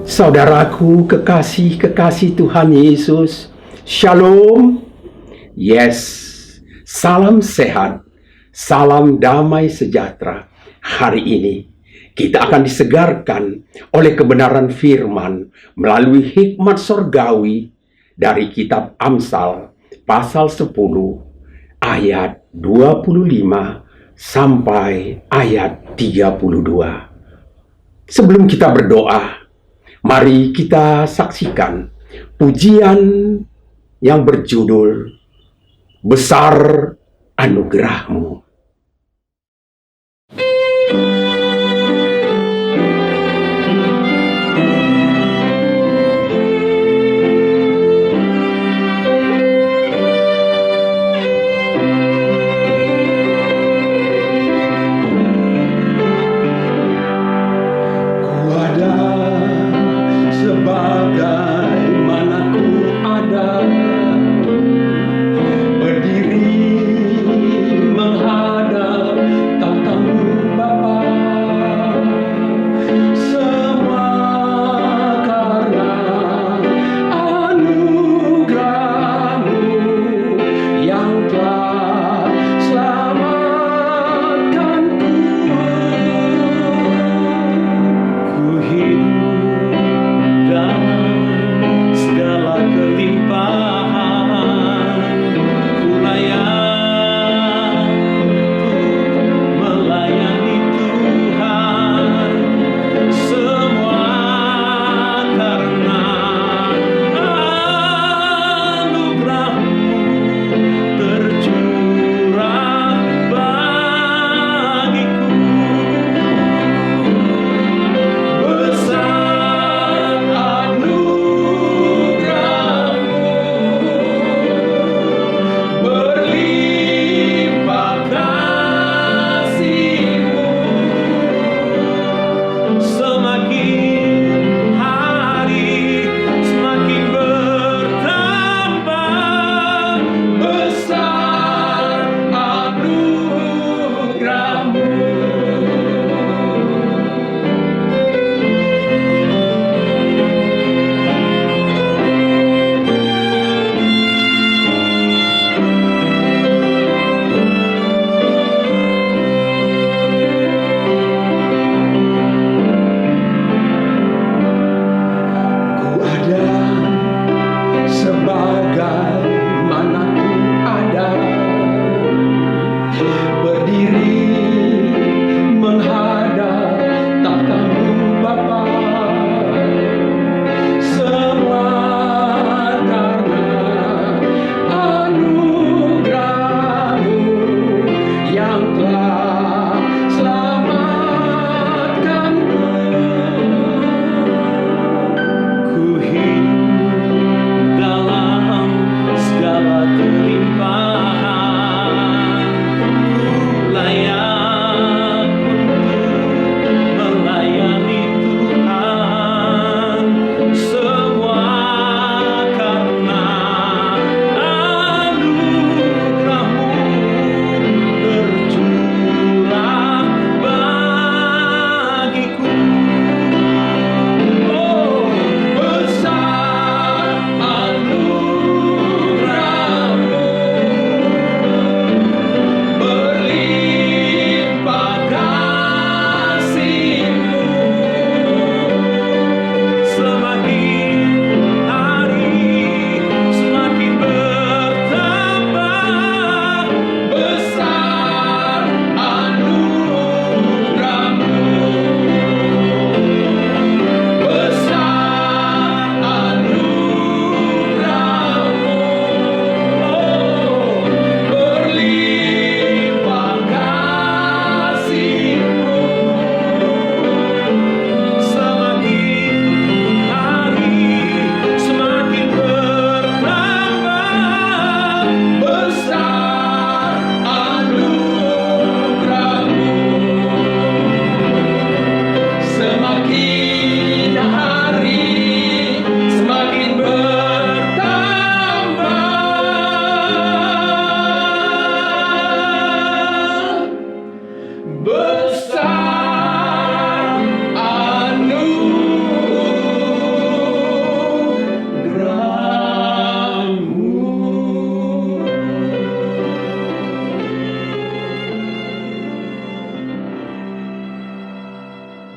Saudaraku kekasih-kekasih Tuhan Yesus, Shalom. Yes, salam sehat, salam damai sejahtera. Hari ini kita akan disegarkan oleh kebenaran firman melalui hikmat sorgawi dari kitab Amsal pasal 10 ayat 25 sampai ayat 32. Sebelum kita berdoa, mari kita saksikan pujian yang berjudul Besar Anugerah-Mu.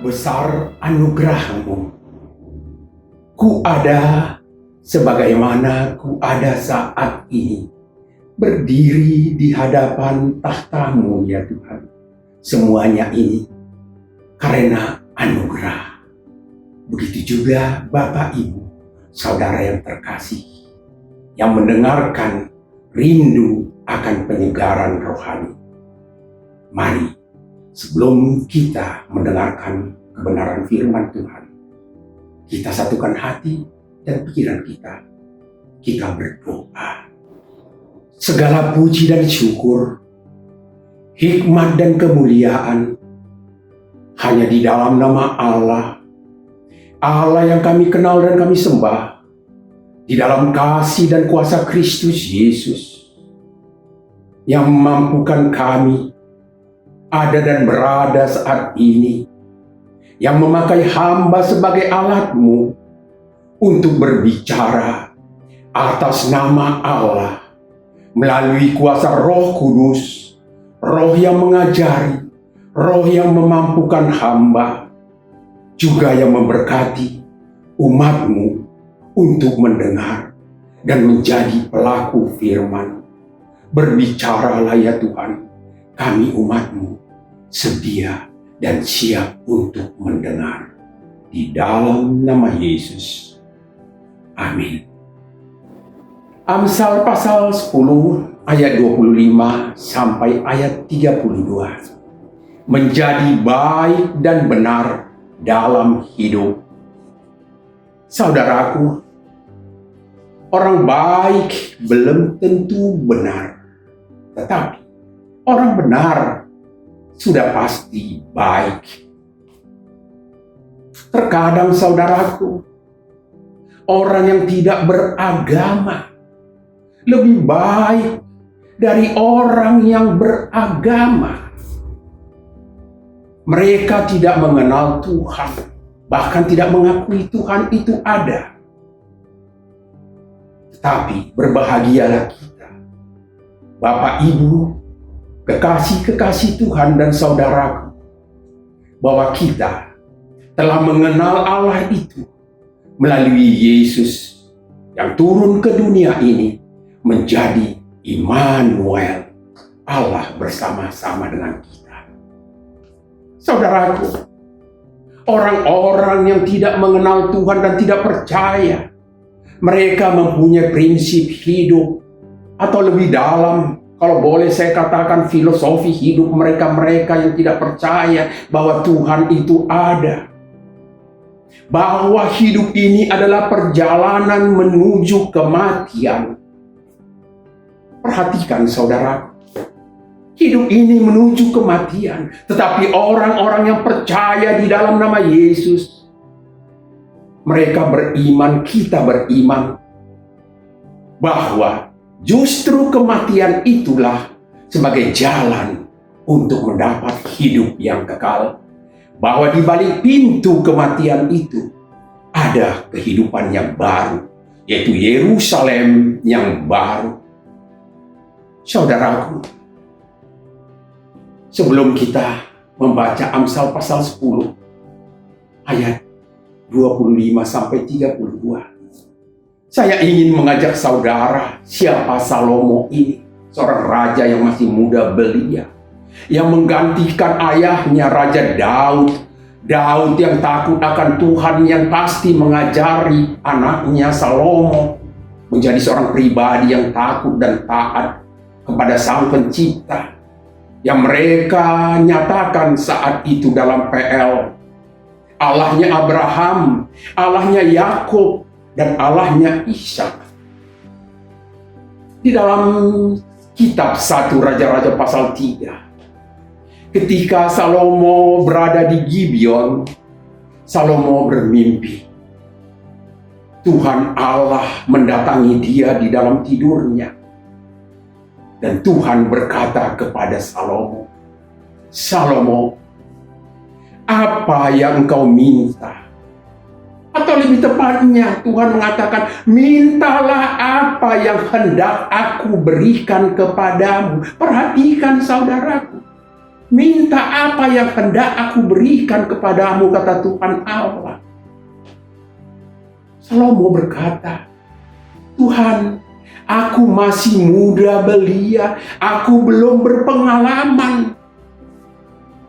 besar anugerah-Mu. Ku ada sebagaimana ku ada saat ini, berdiri di hadapan tahta-Mu ya Tuhan. Semuanya ini karena anugerah. Begitu juga Bapak Ibu, saudara yang terkasih, yang mendengarkan rindu akan penyegaran rohani. Mari, sebelum kita mendengarkan kebenaran firman Tuhan, kita satukan hati dan pikiran kita. Kita berdoa. Segala puji dan syukur, hikmat dan kemuliaan hanya di dalam nama Allah. Allah yang kami kenal dan kami sembah, di dalam kasih dan kuasa Kristus Yesus, yang memampukan kami ada dan berada saat ini, yang memakai hamba sebagai alat-Mu untuk berbicara atas nama Allah melalui kuasa Roh Kudus, Roh yang mengajari, Roh yang memampukan hamba, juga yang memberkati umat-Mu untuk mendengar dan menjadi pelaku firman. Berbicaralah ya Tuhan, kami umat-Mu sedia dan siap untuk mendengar. Di dalam nama Yesus. Amin. Amsal pasal 10 ayat 25 sampai ayat 32. Menjadi baik dan benar dalam hidup. Saudaraku, orang baik belum tentu benar, tetapi orang benar sudah pasti baik. Terkadang saudaraku, orang yang tidak beragama lebih baik dari orang yang beragama. Mereka tidak mengenal Tuhan, bahkan tidak mengakui Tuhan itu ada. Tetapi berbahagialah kita, Bapak Ibu, kekasih-kekasih Tuhan dan saudaraku, bahwa kita telah mengenal Allah itu melalui Yesus yang turun ke dunia ini menjadi Immanuel, Allah bersama-sama dengan kita. Saudaraku, orang-orang yang tidak mengenal Tuhan dan tidak percaya, mereka mempunyai prinsip hidup, atau lebih dalam, kalau boleh saya katakan filosofi hidup mereka-mereka yang tidak percaya bahwa Tuhan itu ada. Bahwa hidup ini adalah perjalanan menuju kematian. Perhatikan saudara, hidup ini menuju kematian. Tetapi orang-orang yang percaya di dalam nama Yesus, mereka beriman, kita beriman, bahwa justru kematian itulah sebagai jalan untuk mendapat hidup yang kekal. Bahwa di balik pintu kematian itu ada kehidupan yang baru, yaitu Yerusalem yang baru. Saudaraku, sebelum kita membaca Amsal pasal 10 ayat 25 sampai 32, saya ingin mengajak saudara, siapa Salomo ini, seorang raja yang masih muda belia, yang menggantikan ayahnya Raja Daud. Daud yang takut akan Tuhan, yang pasti mengajari anaknya Salomo menjadi seorang pribadi yang takut dan taat kepada Sang Pencipta, yang mereka nyatakan saat itu dalam PL. Allahnya Abraham, Allahnya Yakub, dan Allahnya Ishak. Di dalam kitab 1 Raja-Raja pasal 3, ketika Salomo berada di Gibeon, Salomo bermimpi. Tuhan Allah mendatangi dia di dalam tidurnya. Dan Tuhan berkata kepada Salomo, Salomo, apa yang engkau minta? Atau lebih tepatnya Tuhan mengatakan, mintalah apa yang hendak aku berikan kepadamu. Perhatikan saudaraku, Minta apa yang hendak aku berikan kepadamu, kata Tuhan Allah. Salomo berkata, Tuhan, aku masih muda belia, aku belum berpengalaman.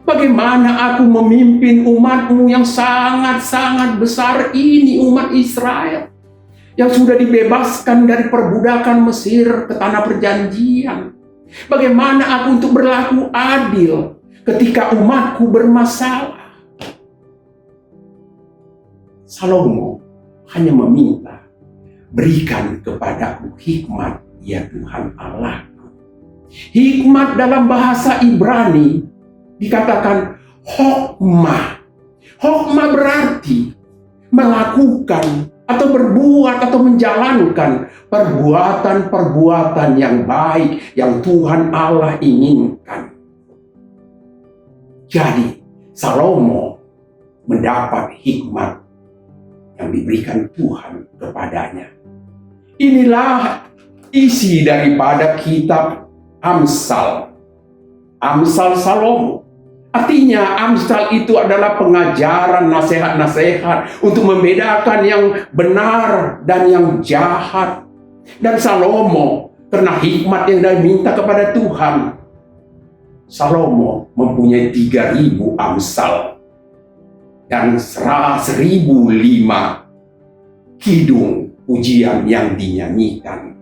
Bagaimana aku memimpin umat-Mu yang sangat-sangat besar ini, umat Israel, yang sudah dibebaskan dari perbudakan Mesir ke tanah perjanjian. Bagaimana aku untuk berlaku adil ketika umatku bermasalah? Salomo hanya meminta, berikan kepadaku hikmat, ya Tuhan Allah. Hikmat dalam bahasa Ibrani dikatakan hokmah. Hokmah berarti melakukan atau berbuat atau menjalankan perbuatan-perbuatan yang baik yang Tuhan Allah inginkan. Jadi Salomo mendapat hikmat yang diberikan Tuhan kepadanya. Inilah isi daripada kitab Amsal. Amsal Salomo. Artinya Amsal itu adalah pengajaran, nasihat-nasihat untuk membedakan yang benar dan yang jahat. Dan Salomo, karena hikmat yang dia minta kepada Tuhan, Salomo mempunyai 3.000 Amsal dan 1.005 kidung pujian yang dinyanyikan.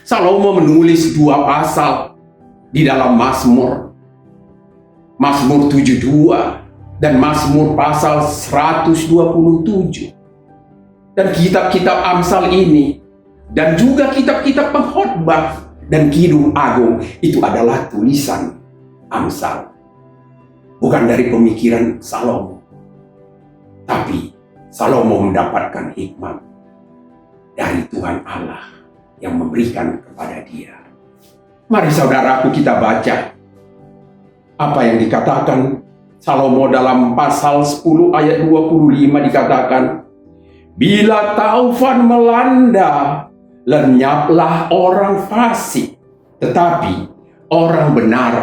Salomo menulis 2 pasal di dalam Mazmur 72 dan Mazmur pasal 127. Dan kitab-kitab Amsal ini dan juga kitab-kitab pengkhotbah dan kidung agung itu adalah tulisan Amsal. Bukan dari pemikiran Salomo. Tapi Salomo mendapatkan hikmat dari Tuhan Allah yang memberikan kepada dia. Mari saudaraku kita baca apa yang dikatakan Salomo dalam pasal 10 ayat 25 dikatakan, bila taufan melanda, lenyaplah orang fasik, tetapi orang benar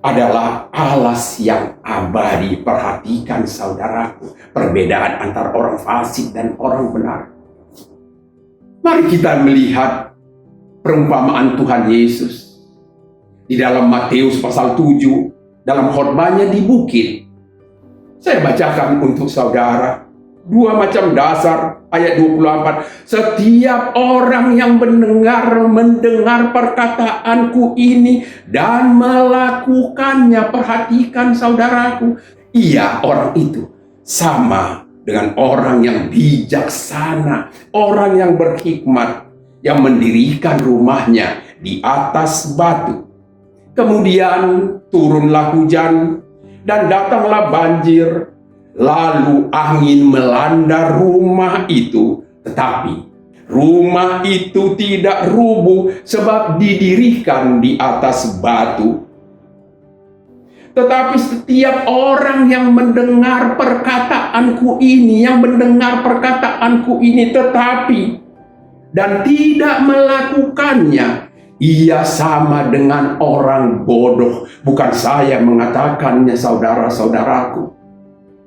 adalah alas yang abadi. Perhatikan saudaraku, perbedaan antara orang fasik dan orang benar. Mari kita melihat perumpamaan Tuhan Yesus di dalam Matius pasal 7, dalam khotbahnya di bukit. Saya bacakan untuk saudara 2 macam dasar ayat 24. Setiap orang yang mendengar perkataanku ini dan melakukannya, perhatikan saudaraku, ia orang itu sama dengan orang yang bijaksana, orang yang berhikmat, yang mendirikan rumahnya di atas batu. Kemudian turunlah hujan dan datanglah banjir, lalu angin melanda rumah itu, tetapi rumah itu tidak rubuh sebab didirikan di atas batu. Tetapi setiap orang yang mendengar perkataanku ini, tetapi dan tidak melakukannya, ia sama dengan orang bodoh. Bukan saya mengatakannya, saudara-saudaraku.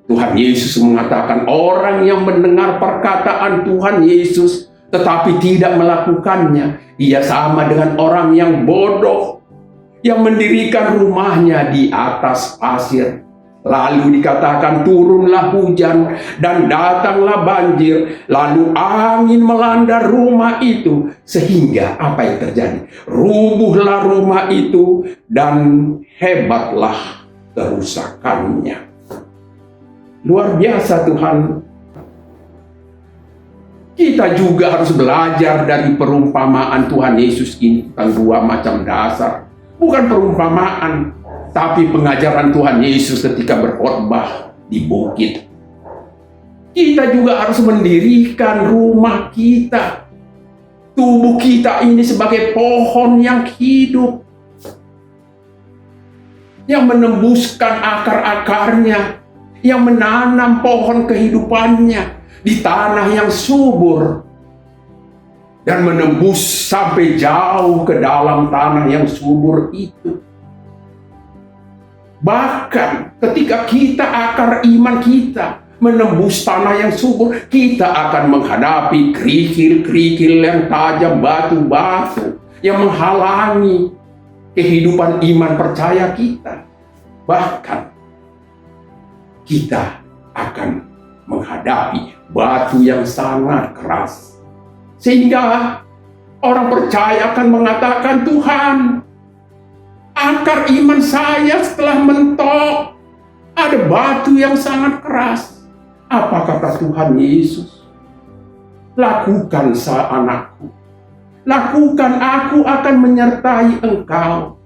Tuhan Yesus mengatakan orang yang mendengar perkataan Tuhan Yesus tetapi tidak melakukannya, ia sama dengan orang yang bodoh, yang mendirikan rumahnya di atas pasir. Lalu dikatakan turunlah hujan dan datanglah banjir, lalu angin melanda rumah itu, sehingga apa yang terjadi? Rubuhlah rumah itu dan hebatlah kerusakannya. Luar biasa Tuhan. Kita juga harus belajar dari perumpamaan Tuhan Yesus ini tentang 2 macam dasar. Bukan perumpamaan, tapi pengajaran Tuhan Yesus ketika berkhotbah di bukit. Kita juga harus mendirikan rumah kita, tubuh kita ini sebagai pohon yang hidup, yang menembuskan akar-akarnya, yang menanam pohon kehidupannya di tanah yang subur, dan menembus sampai jauh ke dalam tanah yang subur itu. Bahkan ketika kita akar iman kita menembus tanah yang subur, kita akan menghadapi kerikil-kerikil yang tajam, batu-batu yang menghalangi kehidupan iman percaya kita. Bahkan kita akan menghadapi batu yang sangat keras. Sehingga orang percaya akan mengatakan, Tuhan, akar iman saya setelah mentok, ada batu yang sangat keras. Apa kata Tuhan Yesus? Lakukan anakku. Lakukan, aku akan menyertai engkau.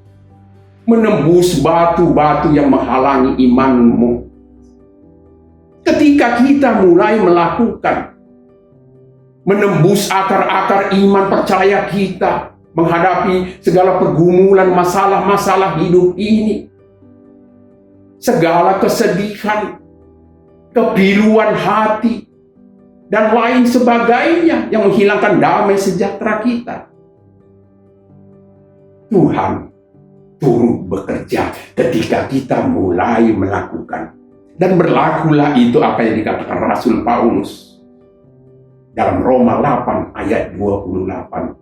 Menembus batu-batu yang menghalangi imanmu. Ketika kita mulai melakukan, menembus akar-akar iman percaya kita, menghadapi segala pergumulan masalah-masalah hidup ini, segala kesedihan, kepiluan hati, dan lain sebagainya yang menghilangkan damai sejahtera kita. Tuhan turut bekerja ketika kita mulai melakukan. Dan berlakulah itu apa yang dikatakan Rasul Paulus dalam Roma 8 ayat 28.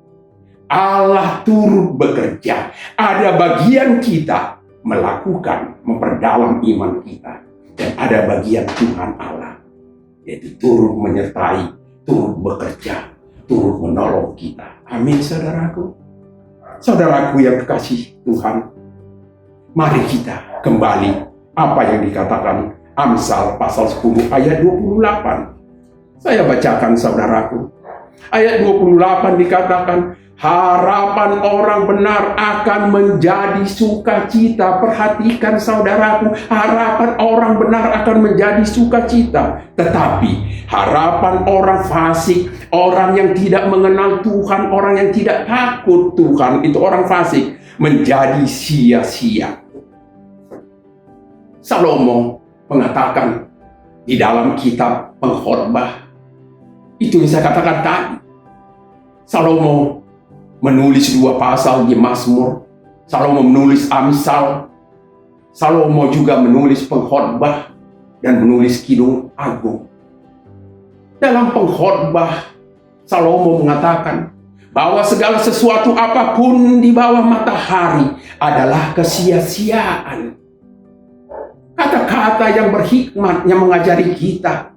Allah turut bekerja. Ada bagian kita melakukan, memperdalam iman kita. Dan ada bagian Tuhan Allah, yaitu turut menyertai, turut bekerja, turut menolong kita. Amin, saudaraku. Saudaraku yang kekasih Tuhan, mari kita kembali apa yang dikatakan Amsal pasal 10 ayat 28. Saya bacakan, saudaraku. Ayat 28 dikatakan, harapan orang benar akan menjadi sukacita. Perhatikan, saudaraku, harapan orang benar akan menjadi sukacita. Tetapi harapan orang fasik, orang yang tidak mengenal Tuhan, orang yang tidak takut Tuhan, itu orang fasik, menjadi sia-sia. Salomo mengatakan di dalam kitab Pengkhotbah, itu yang saya katakan tadi. Salomo menulis 2 pasal di Mazmur, Salomo menulis Amsal, Salomo juga menulis Pengkhotbah dan menulis Kidung Agung. Dalam Pengkhotbah, Salomo mengatakan bahwa segala sesuatu apapun di bawah matahari adalah kesia-siaan. Kata-kata yang berhikmat yang mengajari kita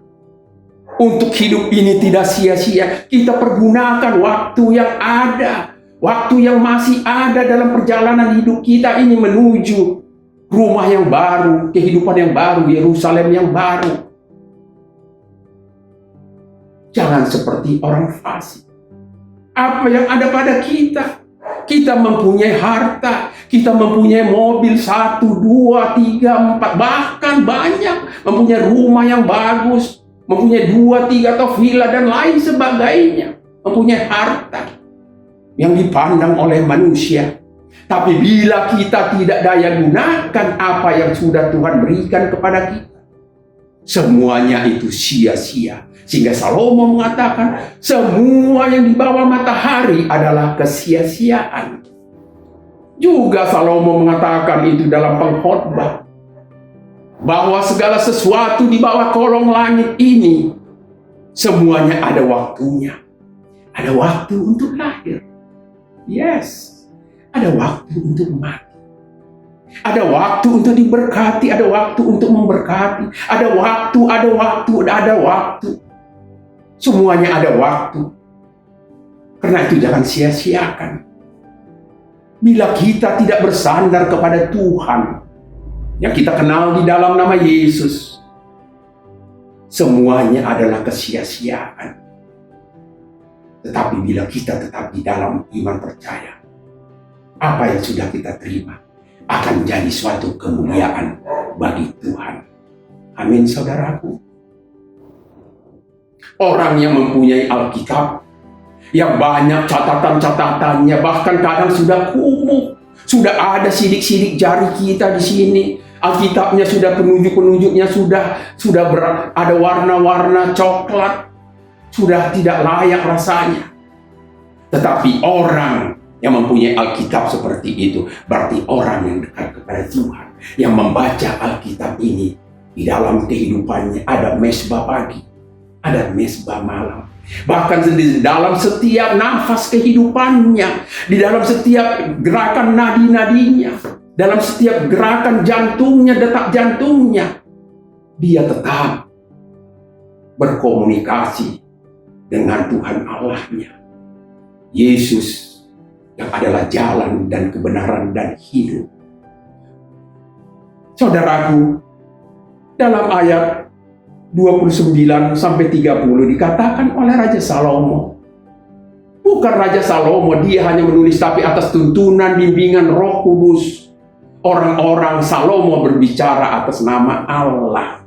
untuk hidup ini tidak sia-sia. Kita pergunakan waktu yang ada, waktu yang masih ada dalam perjalanan hidup kita ini menuju rumah yang baru, kehidupan yang baru, Yerusalem yang baru. Jangan seperti orang fasik. Apa yang ada pada kita? Kita mempunyai harta, kita mempunyai mobil 1, 2, 3, 4, bahkan banyak, mempunyai rumah yang bagus, mempunyai 2, 3 atau villa dan lain sebagainya, mempunyai harta yang dipandang oleh manusia. Tapi bila kita tidak daya gunakan apa yang sudah Tuhan berikan kepada kita, semuanya itu sia-sia. Sehingga Salomo mengatakan, semua yang di bawah matahari adalah kesia-siaan. Juga Salomo mengatakan itu dalam Pengkhotbah, bahwa segala sesuatu di bawah kolong langit ini, semuanya ada waktunya. Ada waktu untuk lahir. Yes. Ada waktu untuk mati. Ada waktu untuk diberkati, ada waktu untuk memberkati. Ada waktu. Semuanya ada waktu. Karena itu jangan sia-siakan. Bila kita tidak bersandar kepada Tuhan, yang kita kenal di dalam nama Yesus, semuanya adalah kesia-siaan. Tetapi bila kita tetap di dalam iman percaya, apa yang sudah kita terima akan jadi suatu kemuliaan bagi Tuhan. Amin, saudaraku. Orang yang mempunyai Alkitab, yang banyak catatan-catatannya, bahkan kadang sudah kumuh, sudah ada sidik-sidik jari kita di sini. Alkitabnya sudah penunjuk-penunjuknya sudah ada warna-warna coklat, sudah tidak layak rasanya. Tetapi orang yang mempunyai Alkitab seperti itu berarti orang yang dekat kepada Tuhan, yang membaca Alkitab ini. Di dalam kehidupannya ada mesbah pagi, ada mesbah malam. Bahkan di dalam setiap nafas kehidupannya, di dalam setiap gerakan nadi-nadinya, dalam setiap gerakan jantungnya, detak jantungnya, dia tetap berkomunikasi dengan Tuhan Allahnya. Yesus yang adalah jalan dan kebenaran dan hidup. Saudaraku, dalam ayat 29 sampai 30 dikatakan oleh Raja Salomo. Bukan Raja Salomo, dia hanya menulis, tapi atas tuntunan bimbingan Roh Kudus. Orang-orang Salomo berbicara atas nama Allah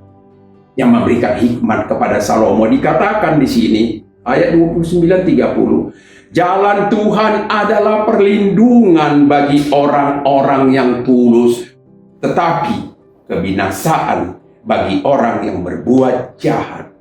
yang memberikan hikmat kepada Salomo. Dikatakan di sini ayat 29-30, jalan Tuhan adalah perlindungan bagi orang-orang yang tulus, tetapi kebinasaan bagi orang yang berbuat jahat.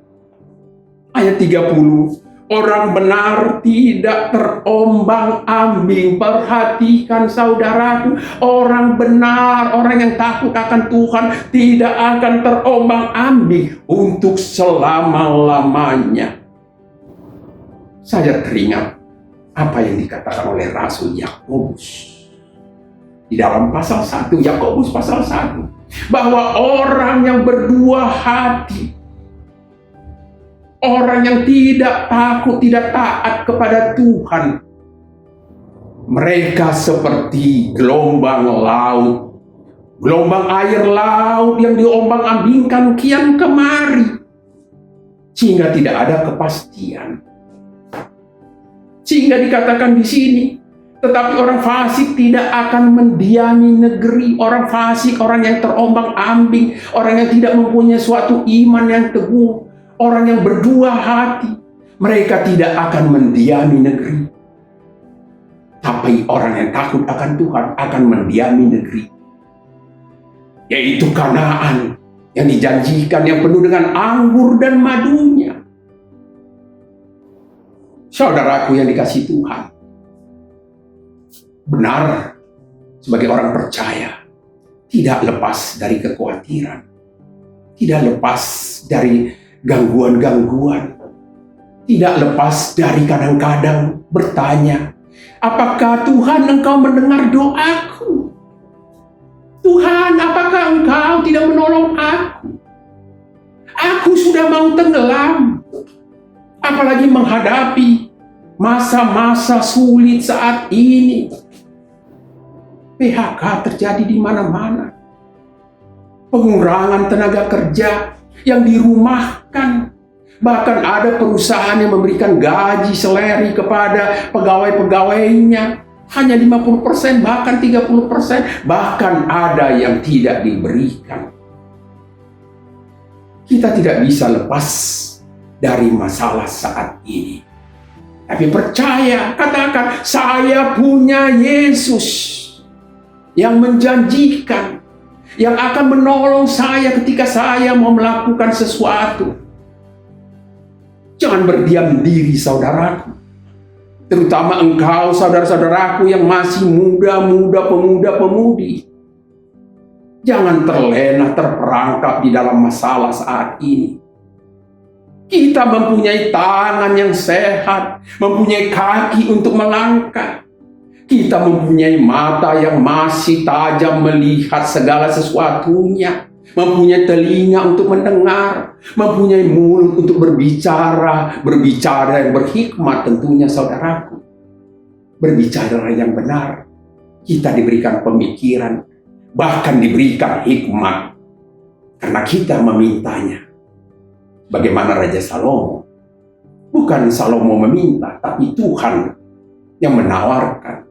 Ayat 30, orang benar tidak terombang-ambing. Perhatikan saudaraku, orang benar, orang yang takut akan Tuhan tidak akan terombang-ambing untuk selama-lamanya. Saya teringat apa yang dikatakan oleh Rasul Yakobus di dalam pasal 1, Yakobus pasal 1, bahwa orang yang berdua hati, orang yang tidak takut, tidak taat kepada Tuhan, mereka seperti gelombang laut, gelombang air laut yang diombang-ambingkan kian kemari, sehingga tidak ada kepastian. Sehingga dikatakan di sini, tetapi orang fasik tidak akan mendiami negeri. Orang fasik, orang yang terombang-ambing, orang yang tidak mempunyai suatu iman yang teguh, orang yang berdua hati, mereka tidak akan mendiami negeri. Tapi orang yang takut akan Tuhan akan mendiami negeri, yaitu Kanaan yang dijanjikan, yang penuh dengan anggur dan madunya. Saudaraku yang dikasihi Tuhan, benar, sebagai orang percaya, tidak lepas dari kekhawatiran, tidak lepas dari gangguan-gangguan, tidak lepas dari kadang-kadang bertanya, apakah Tuhan Engkau mendengar doaku? Tuhan, apakah Engkau tidak menolong aku? Aku sudah mau tenggelam, apalagi menghadapi masa-masa sulit saat ini. PHK terjadi di mana-mana. Pengurangan tenaga kerja yang dirumahkan. Bahkan ada perusahaan yang memberikan gaji seleri kepada pegawai-pegawainya hanya 50%, bahkan 30%, bahkan ada yang tidak diberikan. Kita tidak bisa lepas dari masalah saat ini. Tapi percaya, katakan, saya punya Yesus yang menjanjikan, yang akan menolong saya ketika saya mau melakukan sesuatu. Jangan berdiam diri, saudaraku. Terutama engkau, saudara-saudaraku yang masih muda-muda, pemuda-pemudi. Jangan terlena, terperangkap di dalam masalah saat ini. Kita mempunyai tangan yang sehat, mempunyai kaki untuk melangkah. Kita mempunyai mata yang masih tajam melihat segala sesuatunya, mempunyai telinga untuk mendengar, mempunyai mulut untuk berbicara, berbicara yang berhikmat tentunya saudaraku. Berbicara yang benar. Kita diberikan pemikiran, bahkan diberikan hikmat, karena kita memintanya. Bagaimana Raja Salomo? Bukan Salomo meminta, tapi Tuhan yang menawarkan.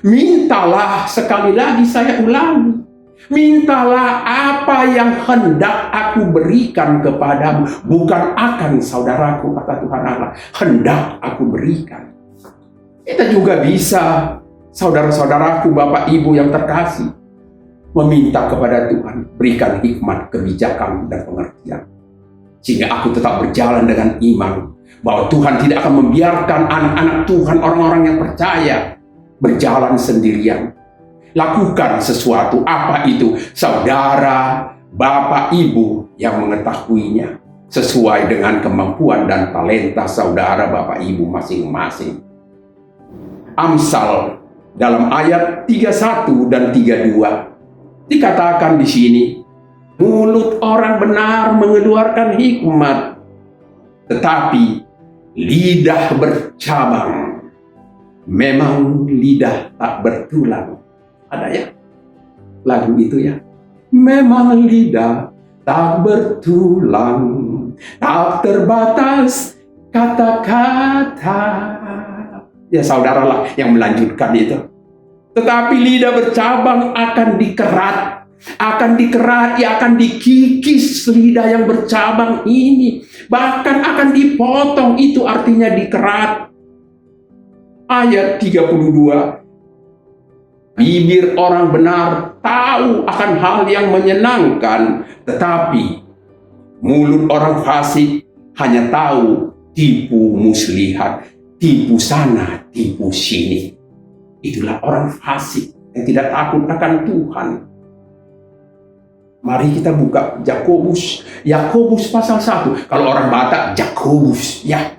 Mintalah, sekali lagi saya ulangi. Mintalah apa yang hendak aku berikan kepadamu. Bukan akan saudaraku, kata Tuhan Allah. Hendak aku berikan. Kita juga bisa, saudara-saudaraku, Bapak Ibu yang terkasih, meminta kepada Tuhan, berikan hikmat, kebijakan, dan pengertian. Sehingga aku tetap berjalan dengan iman bahwa Tuhan tidak akan membiarkan anak-anak Tuhan, orang-orang yang percaya, berjalan sendirian. Lakukan sesuatu, apa itu? Saudara, bapak, ibu yang mengetahuinya sesuai dengan kemampuan dan talenta saudara, bapak, ibu masing-masing. Amsal dalam ayat 31 dan 32 dikatakan di sini, mulut orang benar mengeluarkan hikmat, tetapi lidah bercabang memang lidah tak bertulang. Ada ya lagu itu ya, memang lidah tak bertulang, tak terbatas kata-kata. Ya saudaralah yang melanjutkan itu. Tetapi lidah bercabang akan dikerat, ia akan dikikis lidah yang bercabang ini. Bahkan akan dipotong, itu artinya dikerat. Ayat 32. Bibir orang benar tahu akan hal yang menyenangkan, tetapi mulut orang fasik hanya tahu tipu muslihat, tipu sana, tipu sini. Itulah orang fasik yang tidak takut akan Tuhan. Mari kita buka Yakobus pasal 1. Kalau orang Batak, Jakobus, ya.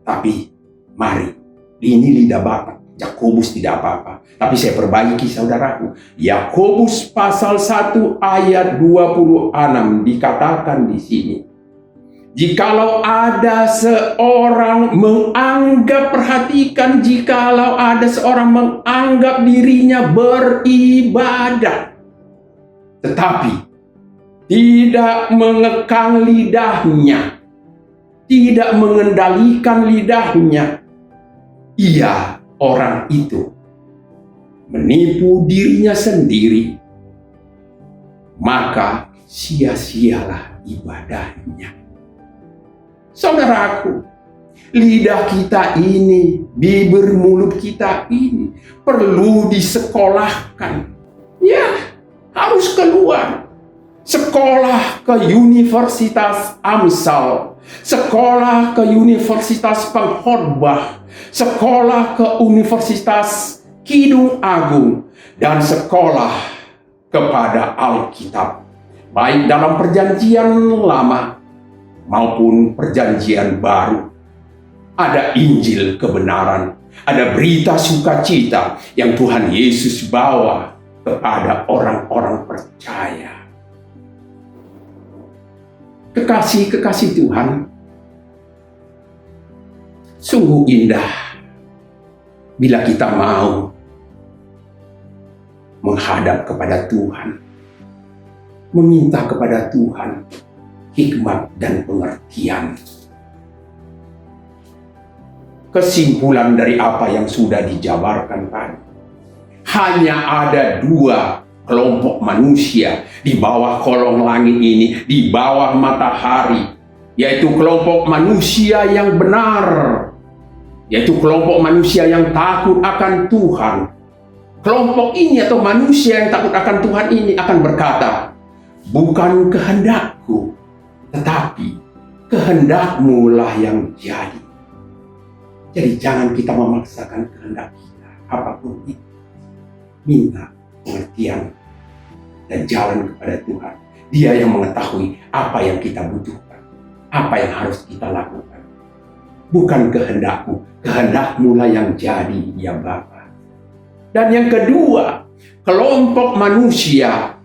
Tapi mari, ini lidah Batak. Yakobus tidak apa-apa. Tapi saya perbaiki saudaraku. Yakobus pasal 1 ayat 26 dikatakan di sini. Jikalau ada seorang menganggap dirinya beribadah, tetapi tidak mengekang lidahnya, tidak mengendalikan lidahnya, orang itu menipu dirinya sendiri, maka sia-sialah ibadahnya. Saudaraku, lidah kita ini, bibir mulut kita ini perlu disekolahkan. Ya, harus keluar. Sekolah ke Universitas Amsal, sekolah ke Universitas Pengkhotbah, sekolah ke Universitas Kidung Agung, dan sekolah kepada Alkitab, baik dalam perjanjian lama maupun perjanjian baru. Ada Injil kebenaran, ada berita sukacita yang Tuhan Yesus bawa kepada orang-orang percaya. Kekasih-kekasih Tuhan, sungguh indah bila kita mau menghadap kepada Tuhan, meminta kepada Tuhan hikmat dan pengertian. Kesimpulan dari apa yang sudah dijabarkan tadi, hanya ada dua kelompok manusia di bawah kolong langit ini, di bawah matahari, yaitu kelompok manusia yang benar, yaitu kelompok manusia yang takut akan Tuhan. Kelompok ini atau manusia yang takut akan Tuhan ini akan berkata, bukan kehendakku, tetapi kehendak-Mu lah yang jadi. Jadi jangan kita memaksakan kehendak kita, apapun itu. Minta pengertian dan jalan kepada Tuhan. Dia yang mengetahui apa yang kita butuhkan, apa yang harus kita lakukan. Bukan kehendak-Mu, kehendak-Mu lah yang jadi, ya Bapa. Dan yang kedua, kelompok manusia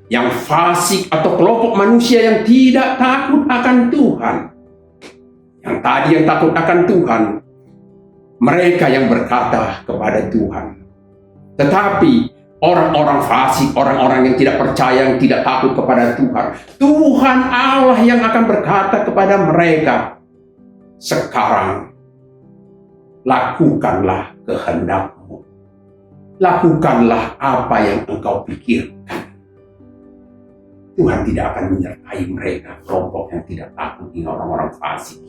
yang fasik atau kelompok manusia yang tidak takut akan Tuhan. Yang tadi yang takut akan Tuhan, mereka yang berkata kepada Tuhan. Tetapi orang-orang fasik, orang-orang yang tidak percaya, yang tidak takut kepada Tuhan, Tuhan Allah yang akan berkata kepada mereka, sekarang lakukanlah kehendak-Mu, lakukanlah apa yang engkau pikirkan. Tuhan tidak akan menyertai mereka, kelompok yang tidak takut dengan orang-orang fasik.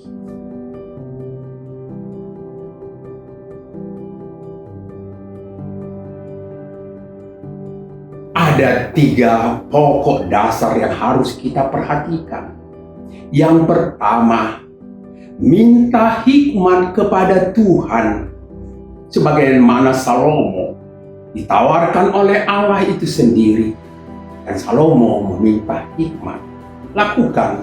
Ada 3 pokok dasar yang harus kita perhatikan. Yang pertama, minta hikmat kepada Tuhan sebagaimana Salomo ditawarkan oleh Allah itu sendiri. Dan Salomo meminta hikmat. Lakukan,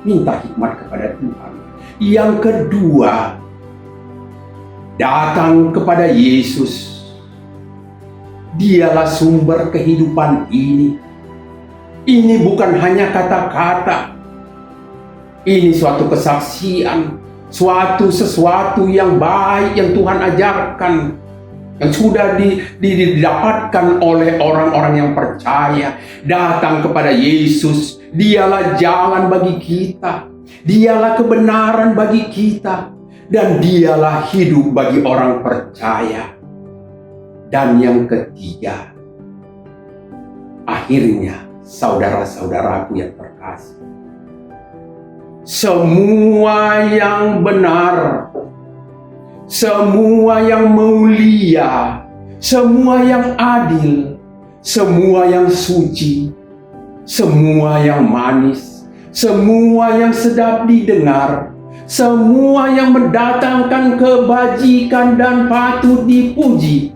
minta hikmat kepada Tuhan. Yang kedua, datang kepada Yesus. Dialah sumber kehidupan ini. Ini bukan hanya kata-kata. Ini suatu kesaksian, sesuatu yang baik yang Tuhan ajarkan, yang sudah didapatkan oleh orang-orang yang percaya. Datang kepada Yesus, dialah jalan bagi kita, dialah kebenaran bagi kita, dan dialah hidup bagi orang percaya. Dan yang ketiga, akhirnya saudara-saudaraku yang terkasih, semua yang benar, semua yang mulia, semua yang adil, semua yang suci, semua yang manis, semua yang sedap didengar, semua yang mendatangkan kebajikan dan patut dipuji,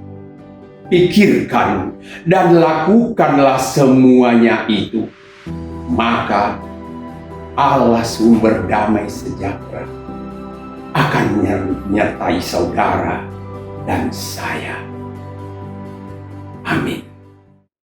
pikirkan dan lakukanlah semuanya itu. Maka Allah sumber damai sejahtera akan menyertai saudara dan saya. Amin.